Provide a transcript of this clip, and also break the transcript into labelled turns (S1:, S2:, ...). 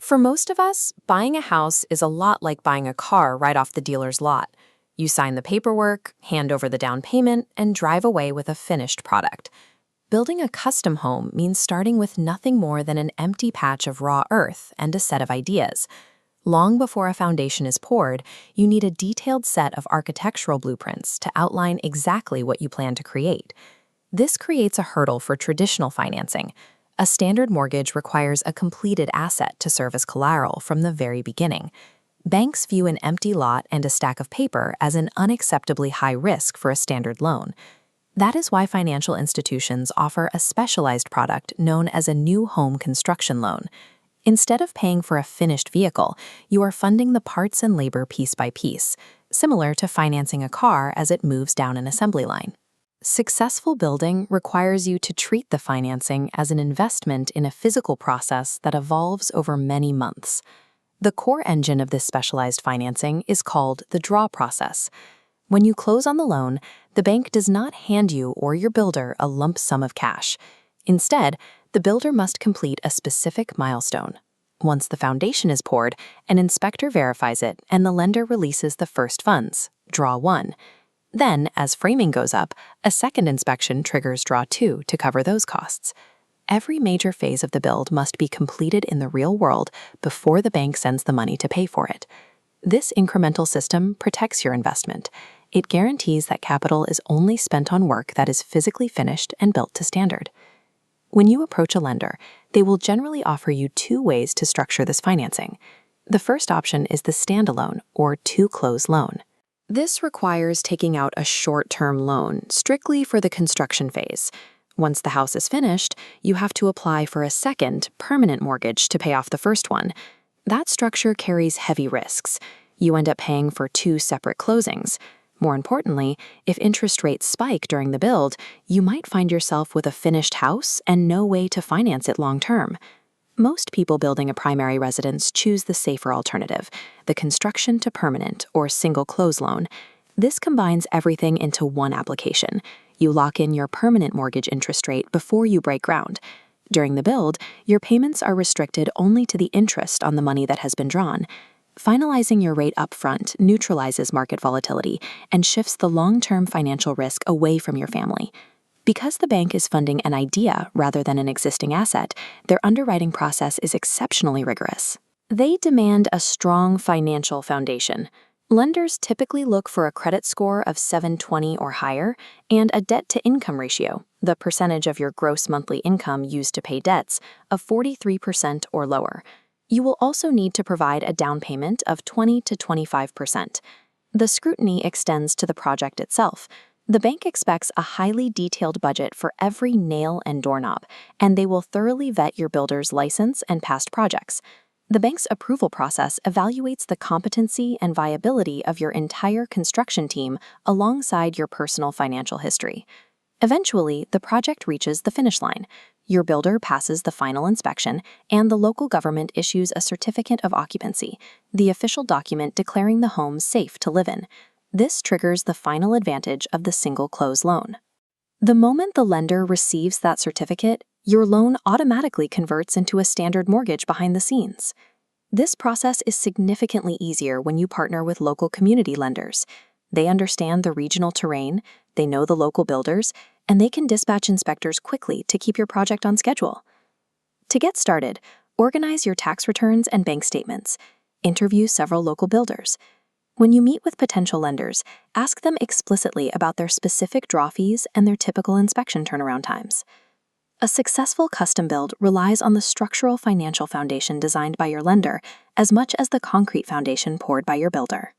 S1: For most of us, buying a house is a lot like buying a car right off the dealer's lot. You sign the paperwork, hand over the down payment, and drive away with a finished product. Building a custom home means starting with nothing more than an empty patch of raw earth and a set of ideas. Long before a foundation is poured, you need a detailed set of architectural blueprints to outline exactly what you plan to create. This creates a hurdle for traditional financing. A standard mortgage requires a completed asset to serve as collateral from the very beginning. Banks view an empty lot and a stack of paper as an unacceptably high risk for a standard loan. That is why financial institutions offer a specialized product known as a new home construction loan. Instead of paying for a finished vehicle, you are funding the parts and labor piece by piece, similar to financing a car as it moves down an assembly line. Successful building requires you to treat the financing as an investment in a physical process that evolves over many months. The core engine of this specialized financing is called the draw process. When you close on the loan, the bank does not hand you or your builder a lump sum of cash. Instead, the builder must complete a specific milestone. Once the foundation is poured, an inspector verifies it and the lender releases the first funds, Draw 1. Then, as framing goes up, a second inspection triggers Draw 2 to cover those costs. Every major phase of the build must be completed in the real world before the bank sends the money to pay for it. This incremental system protects your investment. It guarantees that capital is only spent on work that is physically finished and built to standard. When you approach a lender, they will generally offer you two ways to structure this financing. The first option is the standalone or to-close loan. This requires taking out a short-term loan strictly for the construction phase. Once the house is finished, you have to apply for a second, permanent mortgage to pay off the first one. That structure carries heavy risks. You end up paying for two separate closings. More importantly, if interest rates spike during the build, you might find yourself with a finished house and no way to finance it long-term. Most people building a primary residence choose the safer alternative, the construction to permanent or single close loan. This combines everything into one application. You lock in your permanent mortgage interest rate before you break ground. During the build, your payments are restricted only to the interest on the money that has been drawn. Finalizing your rate upfront neutralizes market volatility and shifts the long-term financial risk away from your family. Because the bank is funding an idea rather than an existing asset, their underwriting process is exceptionally rigorous. They demand a strong financial foundation. Lenders typically look for a credit score of 720 or higher and a debt-to-income ratio, the percentage of your gross monthly income used to pay debts, of 43% or lower. You will also need to provide a down payment of 20 to 25%. The scrutiny extends to the project itself. The bank expects a highly detailed budget for every nail and doorknob, and they will thoroughly vet your builder's license and past projects. The bank's approval process evaluates the competency and viability of your entire construction team alongside your personal financial history. Eventually, the project reaches the finish line. Your builder passes the final inspection, and the local government issues a certificate of occupancy, the official document declaring the home safe to live in. This triggers the final advantage of the single close loan. The moment the lender receives that certificate, your loan automatically converts into a standard mortgage behind the scenes. This process is significantly easier when you partner with local community lenders. They understand the regional terrain, they know the local builders, and they can dispatch inspectors quickly to keep your project on schedule. To get started, organize your tax returns and bank statements. Interview several local builders. When you meet with potential lenders, ask them explicitly about their specific draw fees and their typical inspection turnaround times. A successful custom build relies on the structural financial foundation designed by your lender as much as the concrete foundation poured by your builder.